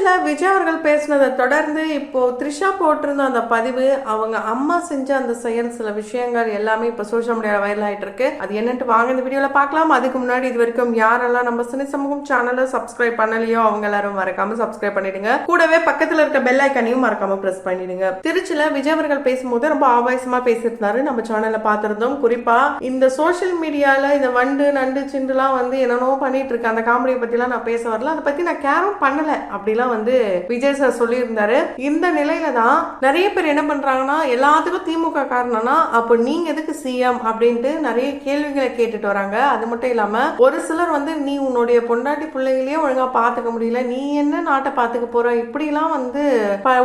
திருச்சியில விஜய் அவர்கள் பேசினதை தொடர்ந்து இப்போ த்ரிஷா போட்டிருந்த அந்த பதிவு, அவங்க அம்மா செஞ்ச அந்த செயல், சில விஷயங்கள் எல்லாமே இப்ப சோசியல் மீடியால வைரல் ஆயிட்டு இருக்கு. அது என்னன்ட்டு வாங்க இந்த வீடியோல பார்க்கலாம். அதுக்கு முன்னாடி இது வரைக்கும் யாரெல்லாம் நம்ம சினி சமூகம் சேனலை சப்ஸ்கிரைப் பண்ணலையோ அவங்க எல்லாரும் மறக்காம சப்ஸ்கிரைப் பண்ணிடுங்க. கூடவே பக்கத்துல இருக்க பெல் ஐக்கனையும் மறக்காம பிரஸ் பண்ணிடுங்க. திருச்சியில விஜய் அவர்கள் பேசும்போது ரொம்ப ஆபாசமா பேசியிருந்தாரு. நம்ம சேனல்ல பார்த்திருந்தோம். குறிப்பா இந்த சோசியல் மீடியால இந்த வண்டு நண்டு சிண்டுலாம் வந்து என்னென்னோ பண்ணிட்டு இருக்கு. அந்த காமெடியை பத்தி எல்லாம் நான் பேச வரல. அதை பத்தி நான் கேரும் பண்ணல அப்படிலாம் வந்து விஜய் சார் சொல்லியிருந்தாரு. இந்த நிலையில தான் நிறைய பேர் என்ன பண்றாங்கன்னா, எல்லாத்துக்கும் திமுக காரணம்னா அப்ப நீங்க எதுக்கு சிஎம் அப்படின்ட்டு நிறைய கேள்விகளை கேட்டுட்டு வராங்க. அது மட்டும் இல்லாம ஒரு சிலர் வந்து நீ உன்னுடைய பொண்டாட்டி பிள்ளைகளையே ஒழுங்கா பாத்துக்க முடியல, நீ என்ன நாட்டை பாத்துக்க போற, இப்படி எல்லாம் வந்து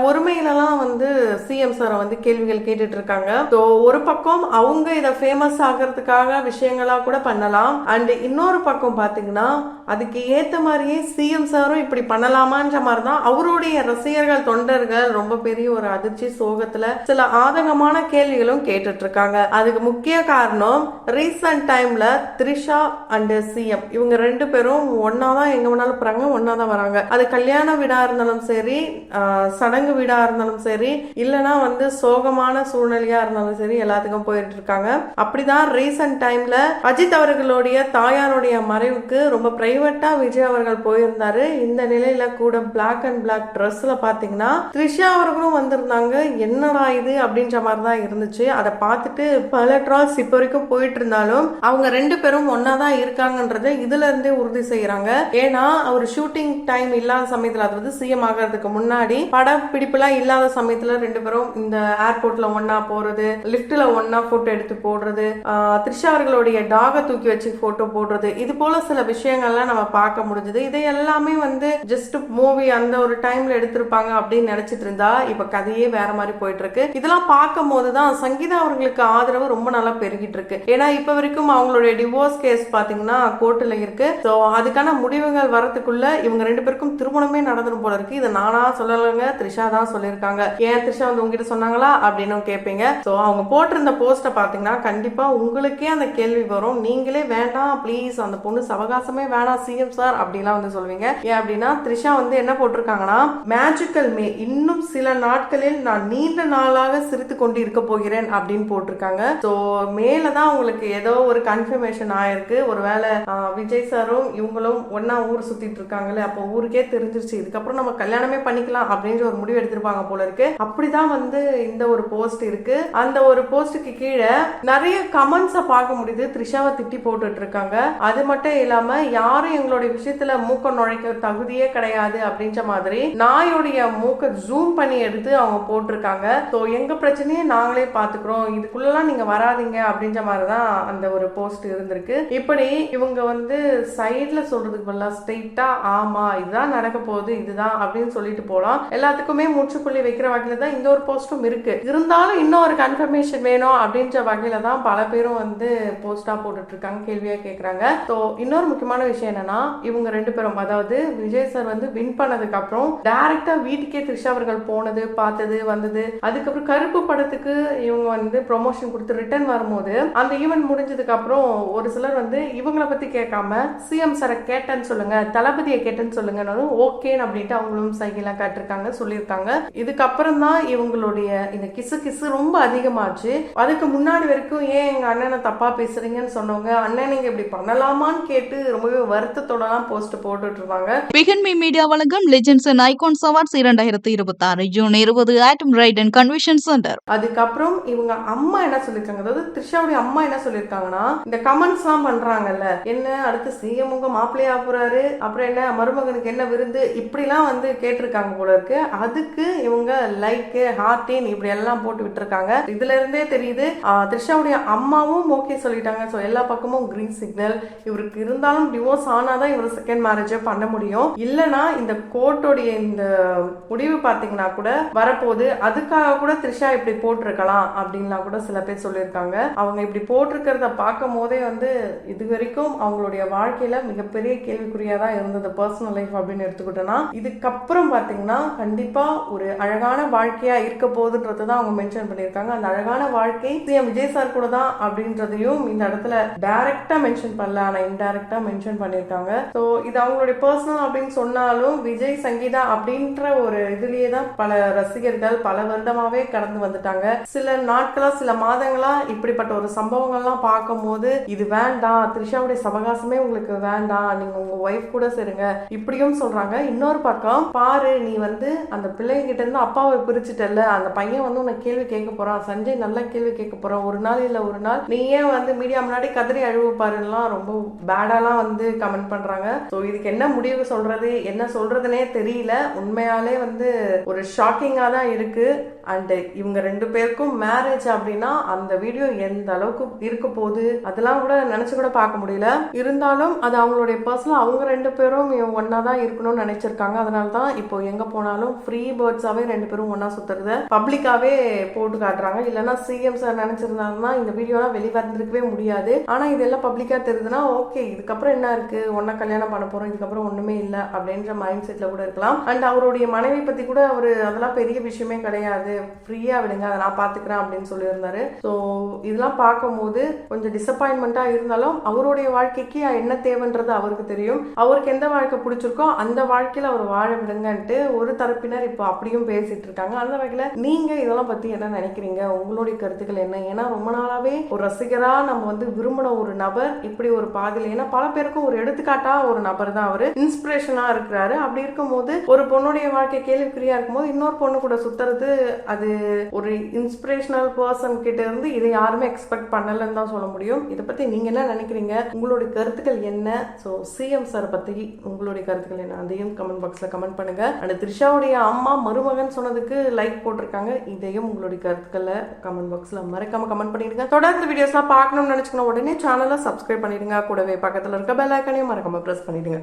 ஒருமையிலலாம் வந்து சிஎம் சாரை வந்து கேள்விகள் கேட்டுட்டு இருக்காங்க. ஒரு பக்கம் அவங்க இதை ஃபேமஸ் ஆகிறதுக்காக விஷயங்களா கூட பண்ணலாம். அண்ட் இன்னொரு பக்கம் பாத்தீங்கன்னா அதுக்கு ஏத்த மாதிரியே சிஎம் சாரும் இப்படி பண்ணலாமான்ற மாதிரிதான் அவருடைய ரசிகர்கள் தொண்டர்கள் ரொம்ப பெரிய ஒரு அதிர்ச்சி சோகத்துல சில ஆதங்கமான கேள்விகளும் கேட்டுட்டு இருக்காங்க. அதுக்கு முக்கிய காரணம் ரீசன்ட் டைம்ல த்ரிஷா அண்ட் சிஎம் இவங்க ரெண்டு பேரும் ஒன்னாதான் எங்க வேணாலும் போறாங்க, ஒன்னாதான் வராங்க. அது கல்யாண வீடா இருந்தாலும் சரி, சடங்கு வீடா இருந்தாலும் சரி, இல்லனா வந்து சோகமான சூழ்நிலையா இருந்தாலும் சரி, எல்லாத்துக்கும் போயிட்டு இருக்காங்க. அப்படிதான் ரீசன்ட் டைம்ல அஜித் அவர்களுடைய தாயாருடைய மறைவுக்கு ரொம்ப பிரைவேட்டா விஜய் அவர்கள் போயிருந்தாரு. இந்த நிலையில கூட பிளாக் அண்ட் பிளாக் ட்ரெஸ்ல பாத்தீங்கன்னா த்ரிஷா அவர்களும் வந்திருந்தாங்க. என்னடா இது அப்படின்ற மாதிரி தான் இருந்துச்சு. அதை பார்த்துட்டு பல ட்ரால்ஸ் இப்ப வரைக்கும் போயிட்டு இருந்தாலும் அவங்க ரெண்டு பேரும் ஒன்னாதான் இருக்காங்கன்றத இதுல இருந்தே உறுதி செய்யறாங்க. ஏன்னா அவர் ஷூட்டிங் டைம் இல்லாத சமயத்துல, அதாவது சிஎம் ஆகிறதுக்கு முன்னாடி படம் பிடிப்புலாம் இல்லாத சமயத்துல ரெண்டு பேரும் இந்த ஏர்போர்ட்ல ஒன்னா போறது, லிப்ட்ல ஒன்னா போட்டோ எடுத்து போடுறது, த்ரிஷா அவர்களுடைய டாக தூக்கி வச்சு போட்டோ போடுறது, இது போல சில விஷயங்கள்லாம் நம்ம பார்க்க முடிஞ்சது. இதை எல்லாமே வந்து ஜஸ்ட் மூவி அந்த ஒரு டைம்ல எடுத்திருப்பாங்க அப்படின்னு நினைச்சிட்டு இருந்தா இப்ப கதையே வேற மாதிரி போயிட்டு இருக்கு. இதெல்லாம் பார்க்கும் போதுதான் சங்கீதா அவர்களுக்கு ஆதரவு ரொம்ப நல்லா பெருகிட்டு இருக்கு. ஏன்னா இப்ப வரைக்கும் அவங்களுடைய டிவோர்ஸ் கேஸ் பாத்தீங்கன்னா கோர்ட்டுல இருக்கு. சோ அதுக்கான முடிவுகள் வரதுக்குள்ள இவங்க ரெண்டு பேருக்கும் திருமணமே நடந்துடும் போல இருக்கு. இதை நானா சொல்லலைங்க, த்ரிஷா தான் சொல்லியிருக்காங்க. ஏன் த்ரிஷா வந்து உங்ககிட்ட சொன்னாங்களா அப்படின்னு கேட்பீங்க. சோ அவங்க போட்டிருந்த போஸ்ட பாத்தீங்கன்னா கண்டிப்பா உங்களுக்கே அந்த கேள்வி வரும். நீங்களே வேண்டாம் ப்ளீஸ், அந்த பொண்ணு சவகாசமே வேணாம் சிஎம் சார் அப்படிலாம் வந்து சொல்வீங்க. ஏன் அப்படின்னா த்ரிஷா வந்து என்ன போட்டிருக்காங்கன்னா, மேஜிக்கல் மே, இன்னும் சில நாட்களில் நான் நீண்ட நாளாக சிரித்து கொண்டு இருக்க போகிறேன் அப்படின்னு போட்டிருக்காங்க. சோ மேலதான் உங்களுக்கு ஏதோ ஒரு கன்ஃபர்மேஷன் ஆயிருக்கு. ஒருவேளை விஜய் சாரும் இவங்களும் ஒன்னா ஊர் சுத்திட்டு இருக்காங்களே, அப்போ ஊருக்கே தெரிஞ்சிருச்சு இதுக்கப்புறம் நம்ம கல்யாணமே பண்ணிக்கலாம் அப்படின்ற ஒரு முடிவு எடுத்திருப்பாங்க போல இருக்கு. அப்படிதான் வந்து இந்த ஒரு போஸ்ட் இருக்கு. அந்த ஒரு போஸ்டுக்கு கீழே நிறைய கமெண்ட்ஸ பார்க்க முடியுது. த்ரிஷாவை திட்டி போட்டுட்டு இருக்காங்க. அது மட்டும் இல்லாம யாரும் எங்களுடைய விஷயத்துல மூக்க நுழைக்க தகுதியே கிடையாது அப்படின்ற மாதிரி நாயோடைய மூக்க ஜூம் பண்ணி எடுத்து அவங்க போட்டிருக்காங்க. சோ எங்க பிரச்சனையே நாங்களே பாத்துக்கிறோம், இதுக்குள்ளலாம் நீங்க வராதிங்க அப்படின்ற மாதிரிதான் அந்த ஒரு போஸ்ட் இருந்திருக்கு. இப்படி இவங்க வந்து சைட்ல சொல்றதுக்கு பதிலா ஸ்ட்ரெயிட்டா ஆமா இதுதான் நடக்க போகுது இதுதான் அப்படின்னு சொல்லிட்டு போலாம். எல்லாத்துக்குமே முற்றுப்புள்ளி வைக்கிற வகையில தான் இந்த ஒரு போஸ்டும் இருக்கு. இருந்தாலும் இன்னும் ஒரு கன்ஃபர்மேஷன் வேணும் அப்படின்ற வகையில தான் பல பேரும் வந்து போஸ்டா போட்டுட்டு இருக்காங்க, கேள்வியா கேட்கறாங்க. சோ இன்னொரு முக்கியமான விஷயம் என்னன்னா, இவங்க ரெண்டு பேரும், அதாவது விஜய் சார் வந்து வின் பண்ணதுக்கு அப்புறம் டைரக்டா வீட்டுக்கே த்ரிஷா அவர்கள் போனது, பார்த்தது, வந்தது. அதுக்கப்புறம் கருப்பு படத்துக்கு இவங்க வந்து ப்ரொமோஷன் கொடுத்து ரிட்டர்ன் வரும்போது அந்த ஈவென்ட் முடிஞ்சதுக்கு அப்புறம் ஒரு சிலர் வந்து இவங்களை பத்தி கேட்காம சிஎம் சாரை கேட்டேன்னு சொல்லுங்க, தளபதியை கேட்டேன்னு சொல்லுங்க, ஓகேன்னு அப்படின்ட்டு அவங்களும் சைக்கிளா காட்டிருக்காங்க, சொல்லியிருக்காங்க. இதுக்கப்புறம் தான் இவங்களுடைய இந்த கிசு கிசு ரொம்ப அதிகமாச்சு. அதுக்கு முன்னாடி வரைக்கும் ஏன் எங்க அண்ணனை தப்பா பேசுறீங்கன்னு சொன்னவங்க அண்ணன் நீங்க இப்படி பண்ணலாமான்னு கேட்டு ரொம்பவே வருத்தத்தோட தான் போஸ்ட் போட்டுட்டு இருப்பாங்க. பிகன்மி மீடியா வழங்கும் legends and icons awards 2026 June 20 ஆட்டம் ரைடன் கன்வென்ஷன் சென்டர். அதுக்கப்புறம் இவங்க அம்மா என்ன சொல்லிருக்காங்க, அதாவது த்ரிஷாவுடைய அம்மா என்ன சொல்லிருக்காங்கன்னா, இந்த கமெண்ட்ஸ் எல்லாம் பண்றாங்கல்ல, என்ன அடுத்து சிஎம் உங்க மாப்பிள்ளையா போறாரு, அப்புறம் என்ன மருமகனுக்கு என்ன விருந்து, இப்படி எல்லாம் வந்து கேட்டிருக்காங்க போல இருக்கு. அதுக்கு இவங்க லைக் ஹார்டின் இப்படி எல்லாம் போட்டு விட்டுருக்காங்க. இதுல இருந்தே தெரியுது த்ரிஷாவுடைய அம்மாவும் ஓகே சொல்லிட்டாங்க. சோ எல்லா பக்கமும் கிரீன் சிக்னல். இவருக்கு இருந்தாலும் டிவோர்ஸ் ஆனாதான் இவர் செகண்ட் மேரேஜ் பண்ண முடியும். இல்லனா இந்த கோர்ட்டோடைய இந்த முடிவு பாத்தீங்கன்னா கூட வரப்போது, அதுக்காக கூட த்ரிஷா இப்படி போட்டிருக்கலாம் அப்படின்லாம் கூட சில பேர் சொல்லியிருக்காங்க. அவங்க இப்படி போட்டிருக்கிறத பார்க்கும் போதே வந்து இது வரைக்கும் அவங்களுடைய வாழ்க்கையில மிகப்பெரிய கேள்விக்குறியாதான் இருந்தது பர்சனல் லைஃப் அப்படின்னு எடுத்துக்கிட்டோம்னா, இதுக்கப்புறம் பாத்தீங்கன்னா கண்டிப்பா ஒரு அழகான வாழ்க்கையா இருக்க போகுதுன்றதான் அவங்க மென்ஷன் பண்ணியிருக்காங்க. அந்த அழகான வாழ்க்கை சிஎம் விஜய் சார் கூட தான் அப்படின்றதையும் இந்த இடத்துல டைரக்டா மென்ஷன் பண்ணல, ஆனா இன்டைரக்டா மென்ஷன் பண்ணியிருக்காங்க. ஸோ இது அவங்களுடைய பர்சனல் அப்படின்னு சொன்னாலும் விஜய் விஜய் சங்கீதா அப்படின்ற ஒரு இதுலயே தான் பல ரசிகர்கள் பல வருடமாவே கடந்து வந்துட்டாங்க. சில நாட்களா சில மாதங்களா இப்படிப்பட்ட ஒரு சம்பவங்கள்லாம் பார்க்கும் போது இது வேண்டாம், த்ரிஷாவுடைய சவகாசமே உங்களுக்கு வேண்டாம், நீங்க உங்க ஒய்ஃப் கூட சேருங்க இப்படியும் சொல்றாங்க. இன்னொரு பக்கம் பாரு, நீ வந்து அந்த பிள்ளைகிட்ட இருந்து அப்பாவை பிரிச்சுட்டல, அந்த பையன் வந்து உன்னை கேள்வி கேட்க போறான், சஞ்சய் நல்ல கேள்வி கேட்க போறான், ஒரு நாள் இல்ல ஒரு நாள் நீ ஏன் வந்து மீடியா முன்னாடி கதறி அழுவு பாருலாம் ரொம்ப பேடாலாம் வந்து கமெண்ட் பண்றாங்க. ஸோ இதுக்கு என்ன முடிவு சொல்றது, என்ன சொல்றதுனே தெரியல. உண்மையாலே வந்து ஒரு ஷாக்கிங்கா தான் இருக்கு. அண்ட் இவங்க 2 பேருக்கும் மேரேஜ் அப்படின்னா அந்த வீடியோ எந்த அளவுக்கு இருக்க போகுது அதெல்லாம் கூட நினைச்சு கூட பார்க்க முடியல. இருந்தாலும் அது அவங்களுடைய பர்சனல், அவங்க 2 பேரும் ஒன்னா தான் இருக்கணும்னு நினைச்சிருக்காங்க. அதனால தான் இப்போ எங்க போனாலும் ஃப்ரீ பேர்ட்ஸாவே 2 பேரும் ஒன்னா சுத்துறத பப்ளிக்காவே போட்டு காட்டுறாங்க. இல்லைன்னா சிஎம் சார் நினைச்சிருந்தாங்கன்னா இந்த வீடியோலாம் வெளிவந்திருக்கவே முடியாது. ஆனா இதெல்லாம் பப்ளிக்கா தெரியுதுன்னா ஓகே, இதுக்கப்புறம் என்ன இருக்கு, ஒன்னா கல்யாணம் பண்ண போறோம், இதுக்கப்புறம் ஒண்ணுமே இல்லை அப்படின்ற மைண்ட் செட்ல கூட இருக்கலாம். அண்ட் அவருடைய மனைவி பத்தி கூட அவரு அதெல்லாம் பெரிய விஷயமே கிடையாது, ஃப்ரீயா விடுங்க, அதை நான் பாத்துக்கிறேன் அப்படின்னு சொல்லியிருந்தாரு. ஸோ இதெல்லாம் பார்க்கும்போது கொஞ்சம் டிசப்பாயின்மெண்டா இருந்தாலும் அவருடைய வாழ்க்கைக்கு என்ன தேவைன்றது அவருக்கு தெரியும். அவருக்கு எந்த வாழ்க்கை பிடிச்சிருக்கோ அந்த வாழ்க்கையில அவர் வாழ விடுங்கன்ட்டு ஒரு தரப்பினர் இப்போ அப்படியும் பேசிட்டு இருக்காங்க. அந்த வகையில நீங்க இதெல்லாம் பத்தி என்ன நினைக்கிறீங்க, உங்களுடைய கருத்துக்கள் என்ன? ஏன்னா ரொம்ப நாளாவே ஒரு ரசிகரா நம்ம வந்து விரும்பின ஒரு நபர் இப்படி ஒரு பாதையில, ஏன்னா பல பேருக்கும் ஒரு எடுத்துக்காட்டா ஒரு நபர் தான் அவரு, இன்ஸ்பிரேஷனா இருக்கிறாரு. அப்படி இருக்கும்போது ஒரு பொண்ணுடைய வாழ்க்கை கேள்விக்குறியா இருக்கும்போது இன்னொரு பொண்ணு கூட சுத்துறது அது ஒரு இன்ஸ்பிரேஷனல் பர்சன் கிட்ட இருந்து இதை யாருமே எக்ஸ்பெக்ட் பண்ணலன்னு தான் சொல்ல முடியும். இதை பத்தி நீங்க என்ன நினைக்கிறீங்க, உங்களுடைய கருத்துக்கள் என்ன? ஸோ சிஎம் சார் பத்தி உங்களுடைய கருத்துக்கள் என்ன, அதையும் கமெண்ட் பாக்ஸ்ல கமெண்ட் பண்ணுங்க. அந்த த்ரிஷாவுடைய அம்மா மருமகன் சொன்னதுக்கு லைக் போட்டிருக்காங்க. இதையும் உங்களுடைய கருத்துக்களை கமெண்ட் பாக்ஸ்ல மறக்காம கமெண்ட் பண்ணிடுங்க. தொடர்ந்து வீடியோஸ்லாம் பார்க்கணும்னு நினைச்சுக்கணும் உடனே சேனலை சப்ஸ்கிரைப் பண்ணிடுங்க. கூடவே பக்கத்துல இருக்க பெல் ஐக்கானையும் மறக்காம பிரஸ் பண்ணிடுங்க.